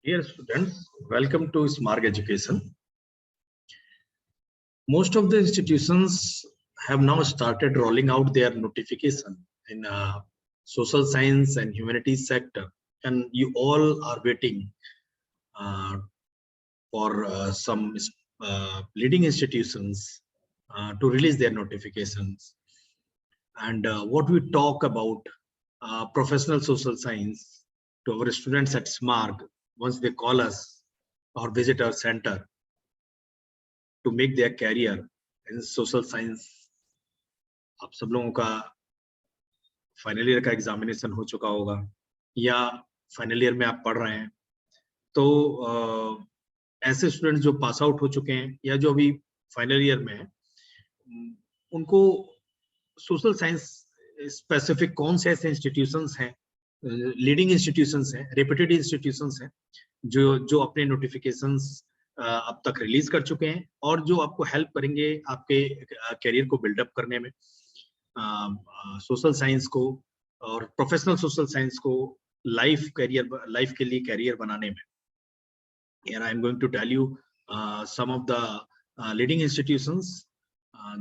Dear students, welcome to Smart Education. Most of the institutions have now started rolling out their notification in social science and humanities sector, and you all are waiting for some leading institutions to release their notifications. And what we talk about professional social science to our students at SMART once they call us or visit our center to make their career in social science. आप सब लोगों का final year का examination हो चुका होगा या final year में आप पढ़ रहे हैं, तो ऐसे स्टूडेंट्स जो पास आउट हो चुके हैं या जो अभी फाइनल ईयर में हैं, उनको सोशल साइंस स्पेसिफिक कौन से ऐसे इंस्टीट्यूशंस हैं, लीडिंग इंस्टीट्यूशंस हैं, रेप्यूटेड इंस्टीट्यूशंस हैं जो अपने नोटिफिकेशंस अब तक रिलीज कर चुके हैं और जो आपको हेल्प करेंगे आपके करियर को बिल्डअप करने में, सोशल साइंस को और प्रोफेशनल सोशल साइंस को लाइफ के लिए करियर बनाने में. Here I am going to tell you some of the leading institutions,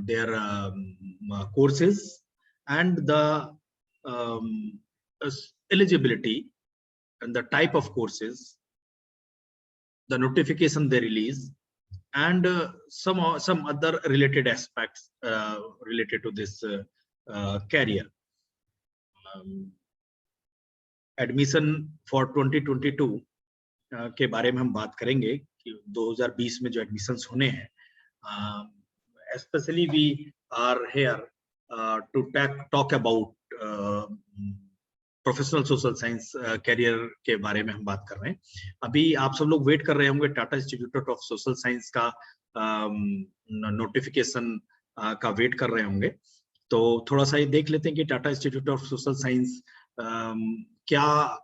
their courses and the eligibility and the type of courses, the notification they release, and some other related aspects related to this career. Admission for 2022 के बारे में हम बात करेंगे कि 2020 में जो admissions होने हैं, especially we are here to talk about professional social science career के बारे में हम बात कर रहे हैं. अभी आप सब लोग वेट कर रहे होंगे Tata institute of social science का नोटिफिकेशन का वेट कर रहे होंगे, तो थोड़ा सा ये देख लेते हैं कि Tata institute of social science क्या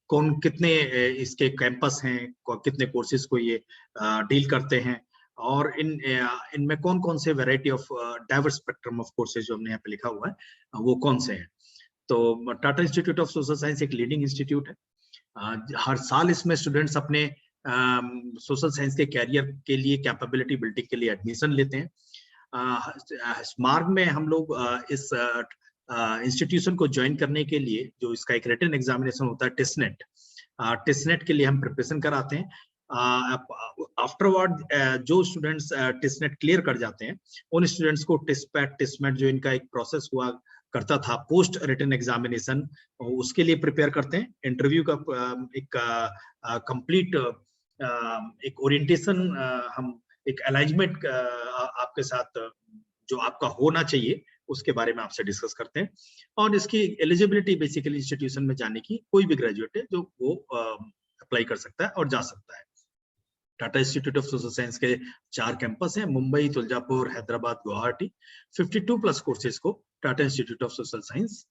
कौन कितने इसके कैंपस हैं, कितने कोर्सेज को ये डील करते हैं और इनमें कौन कौन से variety of diverse spectrum of courses जो हमने यहाँ पे लिखा हुआ है वो कौन से हैं. तो Tata institute of social science एक लीडिंग इंस्टीट्यूट है. हर साल इसमें स्टूडेंट्स अपने सोशल साइंस के कैरियर के लिए कैपेबिलिटी बिल्डिंग के लिए एडमिशन लेते हैं. स्मार्ट में हम लोग इस इंस्टीट्यूशन को ज्वाइन करने के लिए जो इसका एक रिटन एग्जामिनेशन होता है टेस्टनेट के लिए हम प्रिपरेशन कराते हैं. आफ्टरवर्ड जो स्टूडेंट्स टेस्टनेट क्लियर कर जाते हैं उन स्टूडेंट्स को टेस्टमेट जो इनका एक प्रोसेस हुआ करता था पोस्ट रिटन एग्जामिनेशन, उसके लिए प्रिपेयर करते हैं. इंटरव्यू का एक कंप्लीट एक ओरिएंटेशन, हम एक अलाइनमेंट आपके साथ जो आपका होना चाहिए उसके बारे में आपसे डिस्कस करते हैं. और इसकी एलिजिबिलिटी बेसिकली इंस्टीट्यूशन में जाने की कोई भी ग्रेजुएट है जो वो अप्लाई कर सकता है और जा सकता है. Tata institute of social science के 4 कैंपस हैं, मुंबई, तुलजापुर, हैदराबाद, गुवाहाटी. 52 प्लस कोर्सेज को Tata institute of social science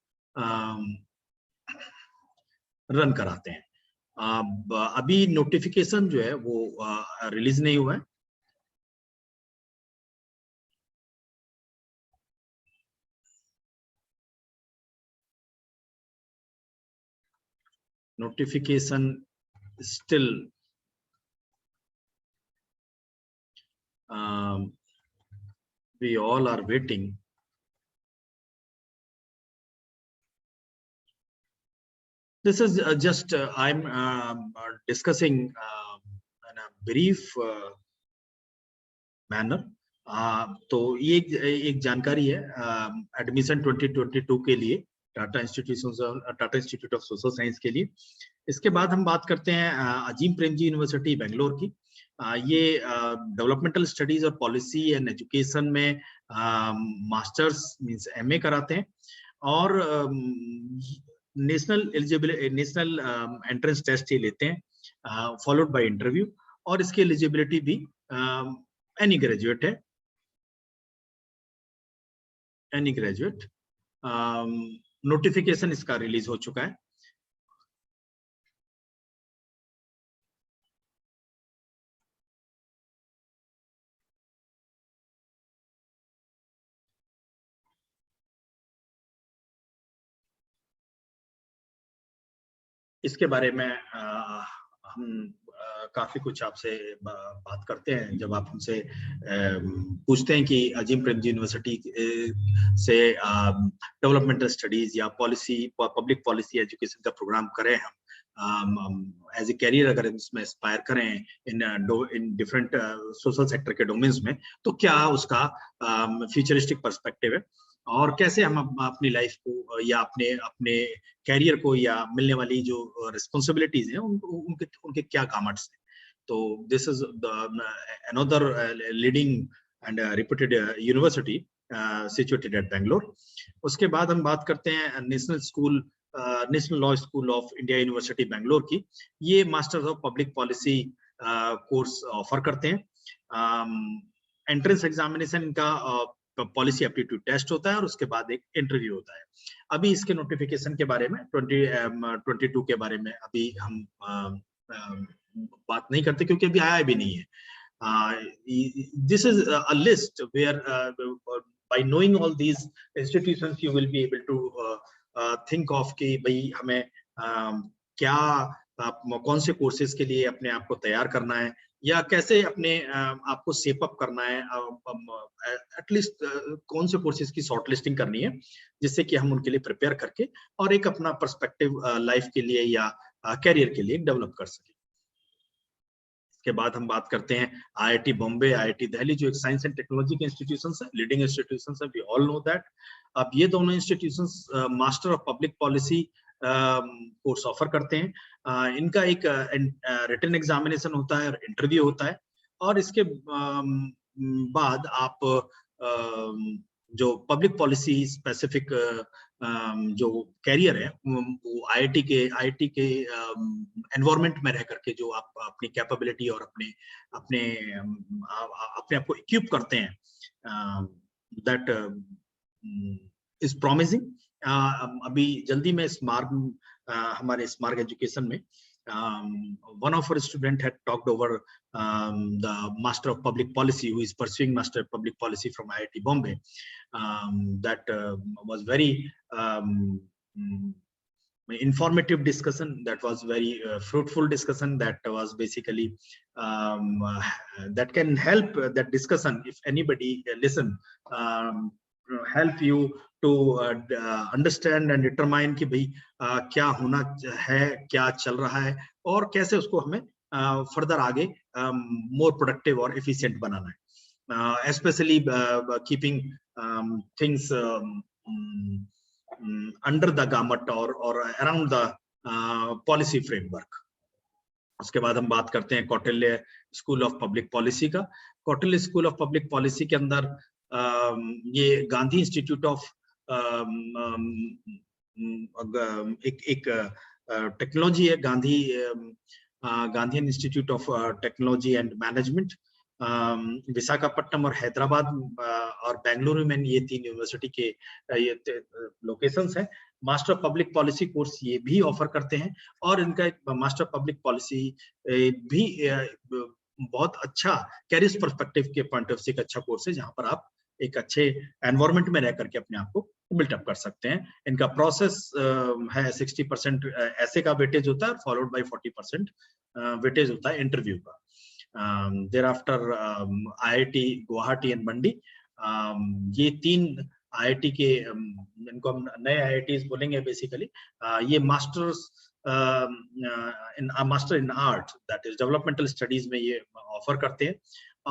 run कराते हैं. अभी नोटिफिकेशन जो है वो रिलीज नहीं हुआ है. Notification still we all are waiting. This is just I'm discussing in a brief manner. तो ये एक जानकारी है एडमिशन 2022 के लिए Tata institute of social science के लिए. इसके बाद हम बात करते हैं अजीम प्रेमजी यूनिवर्सिटी बेंगलोर की. ये डेवलपमेंटल स्टडीज और पॉलिसी एंड एजुकेशन में मास्टर्स मींस एमए कराते हैं और नेशनल एंट्रेंस टेस्ट ही लेते हैं फॉलोड बाय इंटरव्यू. और इसकी एलिजिबिलिटी भी एनी ग्रेजुएट है, एनी ग्रेजुएट. नोटिफिकेशन इसका रिलीज हो चुका है. इसके बारे में हम काफी कुछ आपसे बात करते हैं जब आप हमसे पूछते हैं कि अजीम प्रेमजी यूनिवर्सिटी से डेवलपमेंटल स्टडीज या पॉलिसी पब्लिक पॉलिसी एजुकेशन का प्रोग्राम करें हम एज ए कैरियर अगर इसमें एस्पायर करें इन डिफरेंट सोशल सेक्टर के डोमेन्स में, तो क्या उसका फ्यूचरिस्टिक पर्सपेक्टिव है और कैसे हम अपनी लाइफ को या अपने अपने कैरियर को या मिलने वाली जो रिस्पॉन्सिबिलिटीज हैं उनके उनके क्या गामट्स हैं। तो this is another leading and reputed university situated at Bangalore. उसके बाद हम बात करते हैं national law school of India university Bangalore की। ये masters of public policy course offer करते हैं। एंट्रेंस एग्जामिनेशन का पॉलिसी एप्टीट्यूड टेस्ट होता है और उसके बाद एक इंटरव्यू होता है। अभी इसके नोटिफिकेशन के बारे में 2022 के बारे में अभी हम बात नहीं करते क्योंकि अभी आया भी नहीं है। This is a list where by knowing all these institutions you will be able to think of कि भाई हमें क्या कौन से कोर्सेज के लिए अपने आप को तैयार करना है या कैसे अपने आपको सेप अप करना है, एटलीस्ट कौन से कोर्सेज की शॉर्ट लिस्टिंग करनी है जिससे कि हम उनके लिए प्रिपेयर करके और एक अपना पर्सपेक्टिव लाइफ के लिए या कैरियर के लिए डेवलप कर सके। के बाद हम बात करते हैं आईआईटी बॉम्बे, आईआईटी दिल्ली जो एक साइंस एंड टेक्नोलॉजी के इंस्टीट्यूशंस हैं, लीडिंग इंस्टीट्यूशंस हैं, वी ऑल नो दैट। अब ये दोनों institutions master of public policy course offer करते हैं। इनका एक रिटन एग्जामिनेशन होता है और इंटरव्यू होता है और इसके बाद आप जो पब्लिक पॉलिसी स्पेसिफिक जो कैरियर है वो आईआईटी के एनवायरनमेंट में रह करके जो आप अपनी कैपेबिलिटी और अपने अपने अपने आप को इक्विप करते हैं, दैट इज प्रॉमिसिंग। अभी जल्दी में हमारे स्मार्ट एजुकेशन में one of our student had talked over the Master of Public Policy, who is pursuing Master of Public Policy from IIT Bombay. That was very informative discussion. That was very fruitful discussion. That was basically that can help that discussion, if anybody listen, help you to understand and determine कि भाई क्या होना है, क्या चल रहा है और कैसे उसको हमें फर्दर आगे मोर प्रोडक्टिव और एफिशिएंट बनाना है, specially keeping things under the gamut और अराउंड द पॉलिसी फ्रेमवर्क। उसके बाद हम बात करते हैं Kautilya school of public policy का। Kautilya school of public policy के अंदर ये गांधी इंस्टीट्यूट ऑफ एक टेक्नोलॉजी है, Gandhi institute of technology and management. Visakhapatnam और हैदराबाद और बेंगलुरु में ये 3 यूनिवर्सिटी के ये लोकेशंस हैं। Master of public policy course ये भी ऑफर करते हैं और इनका एक मास्टर पब्लिक पॉलिसी भी बहुत अच्छा कैरियर पर्सपेक्टिव के पॉइंट ऑफ से एक अच्छा कोर्स है जहां पर आप एक अच्छे एनवायरनमेंट में रह करके अपने आप को बिल्टअप कर सकते हैं। इनका प्रोसेस है 60% ऐसे का वेटेज होता है फॉलोड बाय 40% वेटेज होता है इंटरव्यू का। Thereafter IIT Guwahati and Mandi, ये 3 आईआईटी के इनको हम नए आईआईटीज बोलेंगे बेसिकली। ये masters master in art that is developmental studies में ये ऑफर करते हैं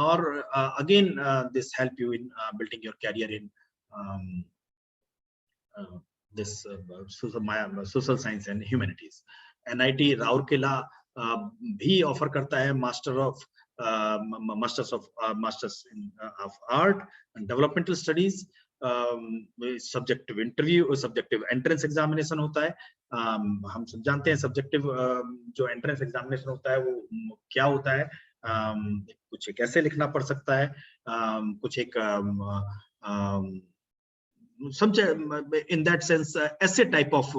और again this help you in building your career in this social science and humanities. NIT Rourkela भी ऑफर करता है masters in of art and developmental studies. Subjective interview, subjective entrance examination होता है। हम सब जानते हैं सब्जेक्टिव जो एंट्रेंस एग्जामिनेशन होता है वो क्या होता है। कुछ एक ऐसे लिखना पड़ सकता है, कुछ एक इन दैट सेंस ऐसे टाइप ऑफ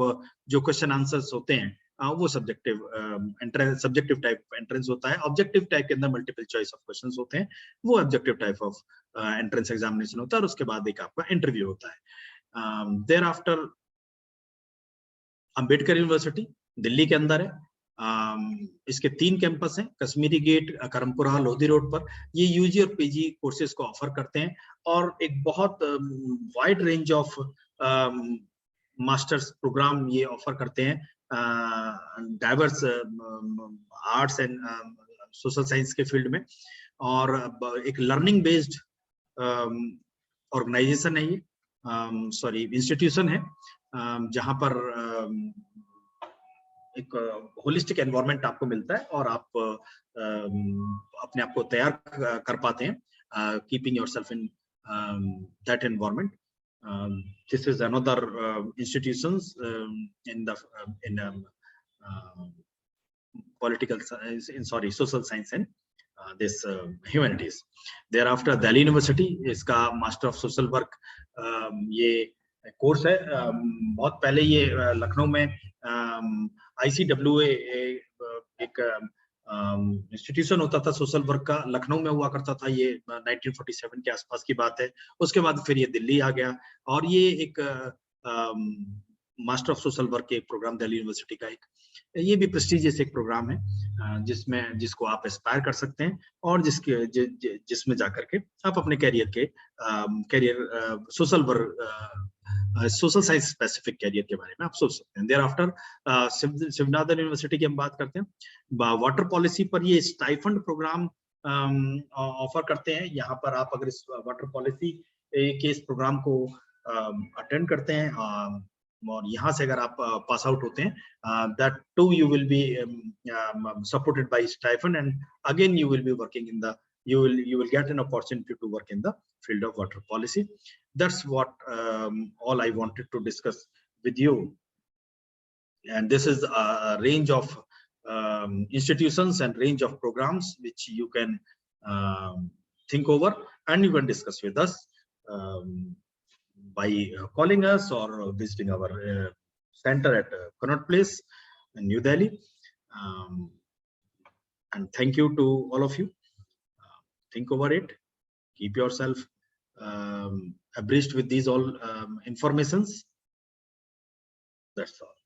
जो क्वेश्चन आंसर्स होते हैं वो सब्जेक्टिव टाइप एंट्रेंस होता है। ऑब्जेक्टिव टाइप के अंदर मल्टीपल चॉइस ऑफ क्वेश्चंस होते हैं, वो objective type of entrance examination होता है और उसके बाद एक आपका इंटरव्यू होता है। Thereafter Ambedkar university, Delhi के अंदर है। इसके 3 कैंपस हैं, कश्मीरी गेट, करमपुरा, लोधी रोड पर। ये यूजी और पीजी कोर्सेज को ऑफर करते हैं और एक बहुत wide range of masters program ये ऑफर करते हैं, diverse arts and social science के फील्ड में। और एक लर्निंग बेस्ड ऑर्गेनाइजेशन है ये, इंस्टीट्यूशन है, जहां पर एक होलिस्टिक एनवायरनमेंट आपको मिलता है और आप अपने आप को तैयार कर पाते हैं, keeping yourself in that environment. This is another institutions in the political science, social science and this humanities. Thereafter Delhi University, इसका मास्टर ऑफ सोशल वर्क ये कोर्स है। बहुत पहले ये लखनऊ में ICWA एक इंस्टीट्यूशन होता था सोशल वर्क का, लखनऊ में हुआ करता था, ये 1947 के आसपास की बात है। उसके बाद फिर ये दिल्ली आ गया और ये एक मास्टर ऑफ सोशल वर्क के एक प्रोग्राम दिल्ली यूनिवर्सिटी का ये भी प्रेस्टिजियस एक प्रोग्राम है, जिसको आप एस्पायर कर सकते हैं और जिसमें जाकर के आप अपने career social work social science specific career के बारे में आप सोच सकते हैं। देयर आफ्टर शिवनाथन यूनिवर्सिटी की हम बात करते हैं। वाटर पॉलिसी पर ये स्टाइफंड प्रोग्राम ऑफर करते हैं। यहाँ पर आप अगर इस वाटर पॉलिसी के इस प्रोग्राम को अटेंड करते हैं और यहाँ से अगर आप पास आउट होते हैं, that too you will be supported by stipend, and again you will be working in the you will get an opportunity to work in the field of water policy. That's what all I wanted to discuss with you, and this is a range of institutions and range of programs which you can think over and you can discuss with us by calling us or visiting our center at Connaught Place in New Delhi. And thank you to all of you. Think over it. Keep yourself abreast with these all informations. That's all.